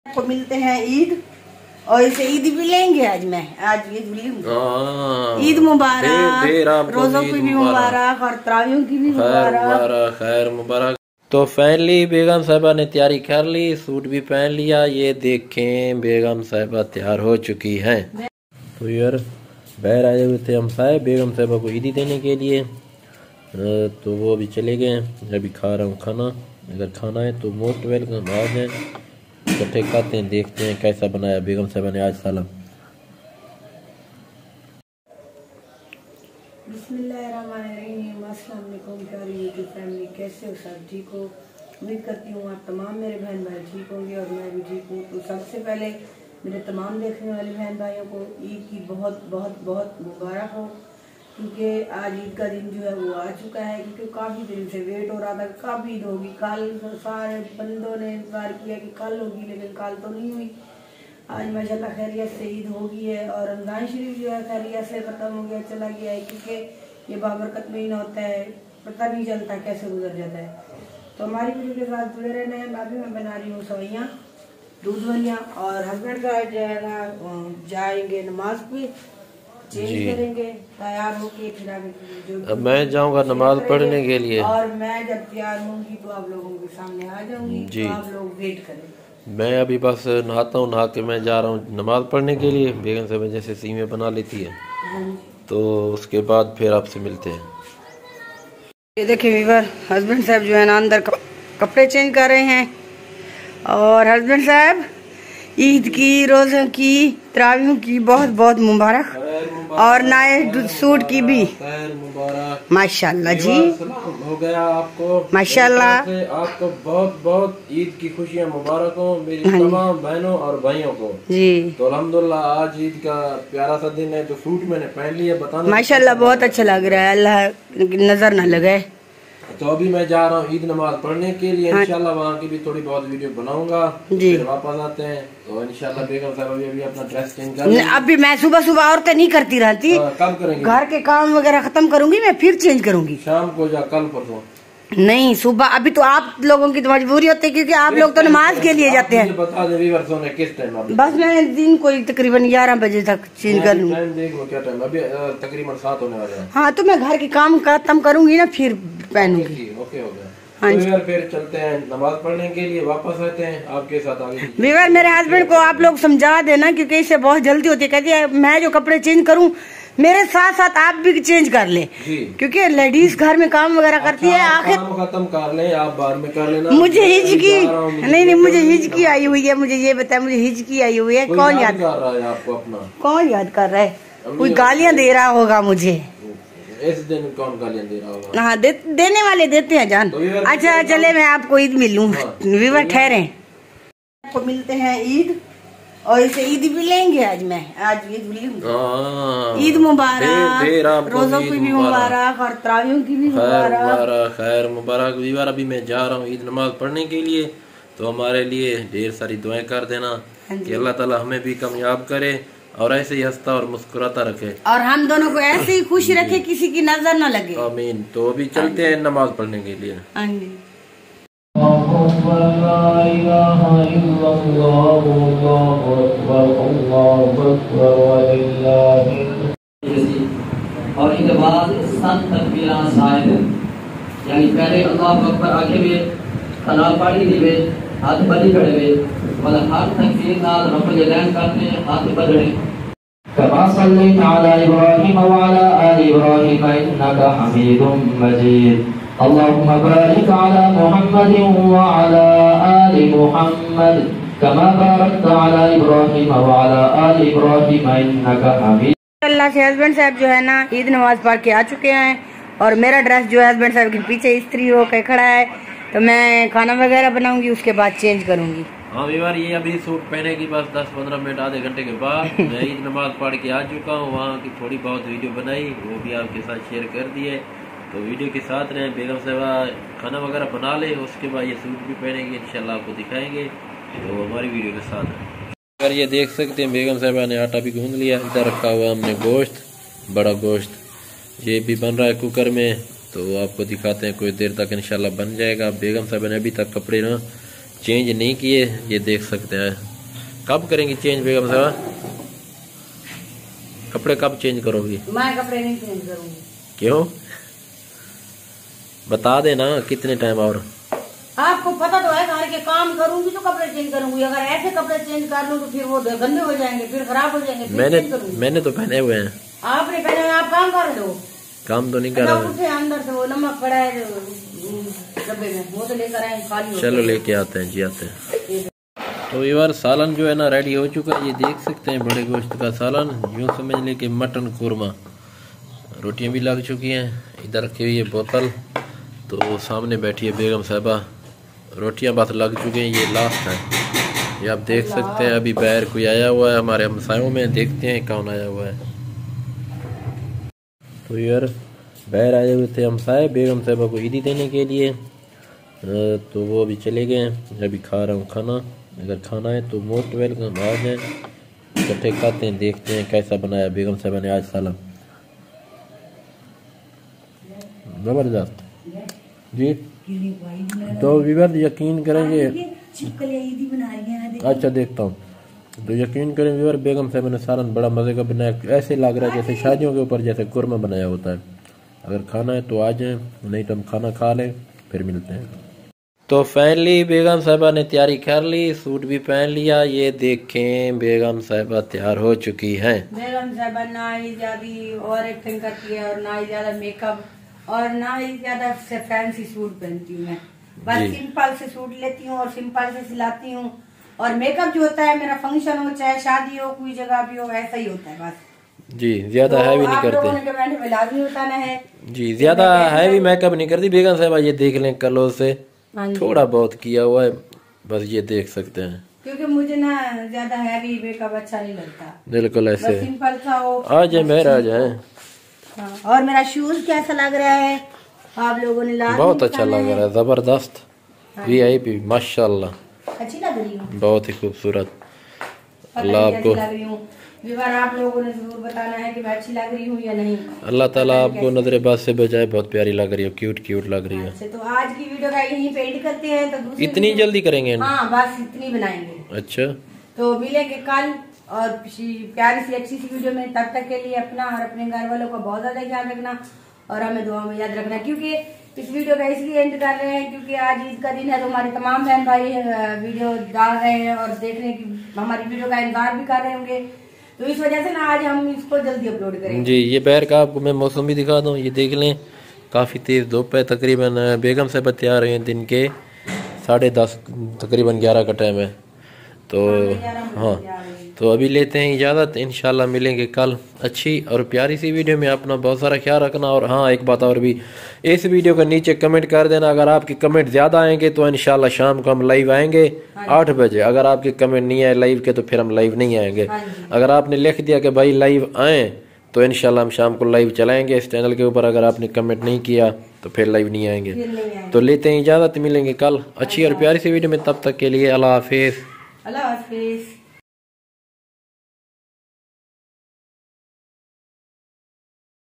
को मिलते हैं ईद और इसे ईद भी लेंगे। आज ईद भी ईद मुबारक, रोजों की भी मुबारक और तरावियों की भी मुबारक, खैर मुबारक। तो फाइनली बेगम साहिबा ने तैयारी कर ली, सूट भी पहन लिया। ये देखें बेगम साहिबा तैयार हो चुकी हैं। तो यार बाहर आए हुए थे हम साहब बेगम साहिबा को ईदी देने के लिए, तो वो अभी चले गए। अभी खा रहा हूँ खाना, अगर खाना है तो मोस्ट वेलकम। आ जाए इकट्ठे खाते हैं, देखते हैं कैसा बनाया बेगम साहिबा ने आज सालन। बिस्मिल्लाहिर्रहमानिर्रहीम। अस्सलाम वालेकुम प्यारी यूट्यूब फैमिली, कैसे हो सब? ठीक हो? उम्मीद करती हूँ आप तमाम मेरे बहन भाई ठीक होंगे और मैं भी ठीक हूँ। तो सबसे पहले मेरे तमाम देखने वाले बहन भाइयों को ईद की बहुत बहुत बहुत मुबारक हो, क्योंकि आज ईद का दिन जो है वो आ चुका है। क्योंकि काफ़ी दिन से वेट हो रहा था कब ईद होगी। कल सारे बंदों ने इंतजार किया कि कल होगी, लेकिन कल तो नहीं हुई। आज माशाल्लाह खैरियत से ईद हो गई है और रमज़ान शरीफ जो है खैरियत से ख़त्म हो गया, चला गया है। क्योंकि ये बाबरकत महीना होता है, पता नहीं चलता कैसे गुजर जाता है। तो हमारी वीडियो के साथ जुड़े रहना है। अभी मैं बना रही हूँ सवैयाँ दूध वालियाँ और हस्बैंड का जो है ना जाएंगे नमाज पे, चेंज करेंगे तैयार होके, फिर आगे अब मैं जाऊंगा नमाज पढ़ने के लिए और मैं जब तैयार होंगी तो आप लोगों के सामने आ जाऊंगी। तो आप लोग वेट करें। मैं अभी बस नहाता हूँ, नहा के मैं जा रहा हूँ नमाज पढ़ने के लिए। बेगम साहिबा जैसे सीमें बना लेती है, तो उसके बाद फिर आपसे मिलते हैं। ये देखिए वीवर, हस्बैंड साहब जो है ना अंदर कपड़े चेंज कर रहे हैं। और हस्बैंड साहब ईद की, रोज़ों की, तरावियों की बहुत बहुत मुबारक और नए सूट की भी माशाल्लाह जी। हो गया आपको माशाल्लाह, आपको बहुत बहुत ईद की खुशियाँ मुबारक हो मेरी तमाम बहनों और भाइयों को जी। तो अल्हम्दुलिल्लाह आज ईद का प्यारा सा दिन है। तो सूट मैंने पहन लिया, बताना माशाल्लाह बहुत अच्छा लग रहा है, अल्लाह नजर न लगे। तो अभी मैं जा रहा हूँ ईद नमाज पढ़ने के लिए। इंशाल्लाह वहाँ की भी थोड़ी बहुत वीडियो बनाऊंगा जी। फिर वापस आते हैं तो इंशाल्लाह बेगम साहब अभी अपना ड्रेस चेंज कर। अभी मैं सुबह सुबह औरतें नहीं करती रहती, कब करेंगे? घर के काम वगैरह खत्म करूंगी मैं, फिर चेंज करूंगी शाम को या कल परसों नहीं, सुबह। अभी तो आप लोगों की तो मजबूरी होती है, क्योंकि आप लोग तो नमाज के लिए जाते हैं। बता दे ने किस टाइम? बस मैं दिन को तकरीबन 11 बजे तक चेंज कर लूँगी। देख लो क्या टाइम अभी तकरीबन 7 होने वाले हैं। हाँ तो मैं घर के काम खत्म करूंगी ना, फिर पहनूंगी। ओके हो गया। हाँ तो यार फिर चलते हैं नमाज पढ़ने के लिए, वापस आते हैं आपके साथ आगे। विवर मेरे हस्बैंड को आप लोग समझा देना, क्योंकि इससे बहुत जल्दी होती है। कहती है मैं जो कपड़े चेंज करूं मेरे साथ साथ आप भी चेंज कर ले, क्योंकि लेडीज घर में काम वगैरह करती है। आखिर खत्म कर ले, आप बाहर में कर लेना। मुझे हिचकी नहीं, मुझे हिचकी आई हुई है। मुझे ये बताया, मुझे हिचकी आई हुई है। कौन याद कर रहा है आपको? अपना कौन याद कर रहा है? कोई गालियां दे रहा होगा मुझे। इस दिन कौन गालियां दे रहा होगा? हाँ देने वाले देते हैं जान। अच्छा चले मैं आपको ईद मिलूं। विवर ठहरे, आपको मिलते हैं ईद और इसे ईद भी लेंगे। आज ईद भी ईद मुबारक, रोजों की भी मुबारक और तरावियों की भी मुबारक, खैर मुबारक। वीवर अभी मैं जा रहा हूँ ईद नमाज पढ़ने के लिए, तो हमारे लिए ढेर सारी दुआएं कर देना कि अल्लाह ताला हमें भी कामयाब करे और ऐसे ही हंसता और मुस्कुराता रखे और हम दोनों को ऐसे ही खुश रखे, किसी की नजर न लगे। आमीन। तो अभी चलते हैं नमाज पढ़ने के लिए। और इनके बाद 7 तकबीरात शायद, यानी पहले अल्लाहु अकबर आगे भी कला पाड़ी दिवे, हाथ बड़ी खड़े हुए और हर तकबीर नाल रब्बुल जलाल करते हाथ बदले। कमा सल्लैता अला इब्राहीम व अला आलि इब्राहीम इन्नका हमीदुम मजीद। अल्लाहुम्मा बारिक अला मुहम्मद व अला आलि मुहम्मद कमा बारकता अला इब्राहीम व अला आलि इब्राहीम इन्नका हमीद। अल्लाह से हस्बैंड साहब जो है ना ईद नमाज पढ़ के आ चुके हैं और मेरा ड्रेस जो है हस्बैंड साहब के पीछे इस्त्री होकर खड़ा है। तो मैं खाना वगैरह बनाऊंगी, उसके बाद चेंज करूंगी। हाँ वीवर ये अभी सूट पहने की बस 10-15 मिनट आधे घंटे के बाद मैं ईद नमाज पढ़ के आ चुका हूँ। वहाँ की थोड़ी बहुत वीडियो बनाई, वो भी आपके साथ शेयर कर दिए। तो वीडियो के साथ रहें। बेगम साहिबा खाना वगैरह बना ले, उसके बाद ये सूट भी पहनेंगे, इंशाल्लाह आपको दिखाएंगे। तो हमारी वीडियो के साथ है। अगर ये देख सकते हैं बेगम साहिबा ने आटा भी गूंद लिया। इधर रखा हुआ हमने गोश्त, बड़ा गोश्त, ये भी बन रहा है कुकर में। तो आपको दिखाते हैं, कुछ देर तक इंशाल्लाह बन जाएगा। बेगम साहिबा ने अभी तक कपड़े ना चेंज नहीं किए, ये देख सकते हैं। कब करेंगी चेंज बेगम साहब? कपड़े कब चेंज करोगी? मैं कपड़े नहीं चेंज करूंगी। क्यों? बता देना कितने टाइम और। आपको पता तो है, घर के काम करूंगी तो कपड़े चेंज करूंगी। अगर ऐसे कपड़े चेंज कर लूं तो फिर वो गंदे हो जाएंगे, फिर खराब हो जाएंगे। मैंने तो पहने हुए हैं। आपने पहने हुए, आप काम कर लो। काम तो नहीं कर रहा। उठे अंदर से वो नमक पड़ा है डब्बे में, वो तो लेकर आए खाली। चलो लेके आते हैं जी, आते हैं। तो यार सालन जो है ना रेडी हो चुका है, ये देख सकते हैं बड़े गोश्त का सालन, यूँ समझ ले कि मटन कुरमा। रोटियां भी लग चुकी हैं, इधर रखी हुई है बोतल, तो सामने बैठी है बेगम साहबा, रोटियां बस लग चुकी हैं, ये लास्ट है। ये आप देख सकते हैं। अभी बाहर कोई आया हुआ है हमारे हमसायों में, देखते हैं कौन आया हुआ है। तो यार बाहर आए हुए थे हमसाए बेगम साहबा को ईदी देने के लिए, तो वो अभी चले गए हैं। अभी खा रहा हूँ खाना, अगर खाना है तो मोस्ट वेलकम, आ जाए इकट्ठे खाते हैं, देखते हैं कैसा बनाया बेगम साहबा ने आज सालन। जबरदस्त जी। तो विवर यकीन करेंगे, अच्छा देखता हूँ, तो यकीन करें विवर बेगम साहब ने सालन बड़ा मज़े का बनाया। ऐसे लग रहा है जैसे शादियों के ऊपर जैसे कुरमा बनाया होता है। अगर खाना है तो आ जाए, नहीं तो हम खाना खा लें फिर मिलते हैं। तो फाइनली बेगम साहबा ने तैयारी कर ली, सूट भी पहन लिया। ये देखें बेगम साहबा तैयार हो चुकी हैं। बेगम साहबा ना ही ज्यादा और एक्टिंग करती है और ना ही ज्यादा मेकअप और ना ही ज्यादा फैंसी सूट पहनती हूँ। मैं बस सिंपल से सूट लेती हूँ और सिंपल से सिलाती हूँ। और मेकअप जो होता है मेरा फंक्शन हो चाहे शादी हो कोई जगह भी हो ऐसा ही होता है बस जी, ज्यादा तो हैवी नहीं आप लोगों ने करते कमेंट में लाजमी बताना है जी, ज्यादा हैवी मेकअप नहीं करती बेगम साहबा। ये देख लें कलो से थोड़ा बहुत किया हुआ है बस, ये देख सकते हैं। क्योंकि मुझे ना ज्यादा हैवी मेकअप अच्छा नहीं लगता, बिल्कुल ऐसे सिंपल सा हो। आ जाए मेहर आ जाए। और मेरा शूज कैसा लग रहा है आप लोगों ने? बहुत अच्छा लग रहा है, जबरदस्त VIP माशाल्लाह, अच्छी लग रही हूँ, बहुत ही खूबसूरत। अल्लाह आपको, आप लोगों ने जरूर बताना है कि मैं अच्छी लग रही हूँ या नहीं। अल्लाह ताला आपको नजरेबाज से बचाए, बहुत प्यारी लग रही हो, क्यूट क्यूट लग रही है। अच्छा, तो आज की वीडियो का यहीं पे एंड करते हैं। तो इतनी जल्दी करेंगे? हाँ बस इतनी बनाएंगे। अच्छा, तो मिलेंगे कल और प्यारी सी अच्छी सी वीडियो में। तब तक के लिए अपना और अपने घर वालों का बहुत ज्यादा ख्याल रखना और हमें दुआ में याद रखना। क्योंकि इस वीडियो का इसलिए एंड कर रहे हैं क्योंकि आज ईद का दिन है, तो हमारे तमाम बहन भाई वीडियो डाल रहे हैं और देखने की हमारी वीडियो का इंतजार भी कर रहे होंगे, तो इस वजह से ना आज हम इसको जल्दी अपलोड करेंगे जी। ये बाहर का आपको मैं मौसम भी दिखा दूँ, ये देख लें काफ़ी तेज़ धूप है। तकरीबन बेगम साहब तैयार हैं दिन के 10:30 तकरीबन 11 का टाइम है। तो हाँ, तो अभी लेते हैं इजाज़त, इंशाल्लाह मिलेंगे कल अच्छी और प्यारी सी वीडियो में। अपना बहुत सारा ख्याल रखना। और हाँ एक बात और भी, इस वीडियो के नीचे कमेंट कर देना। अगर आपके कमेंट ज़्यादा आएंगे तो इंशाल्लाह शाम को हम लाइव आएंगे 8 बजे। अगर आपके कमेंट नहीं आए लाइव के तो फिर हम लाइव नहीं आएंगे। अगर आपने लिख दिया कि भाई लाइव आएँ तो इंशाल्लाह हम शाम को लाइव चलाएंगे इस चैनल के ऊपर। अगर आपने कमेंट नहीं किया तो फिर लाइव नहीं आएंगे। तो लेते हैं इजाज़त, मिलेंगे कल अच्छी और प्यारी सी वीडियो में। तब तक के लिए अल्लाह हाफिज़। अल्लाह हाफिज़।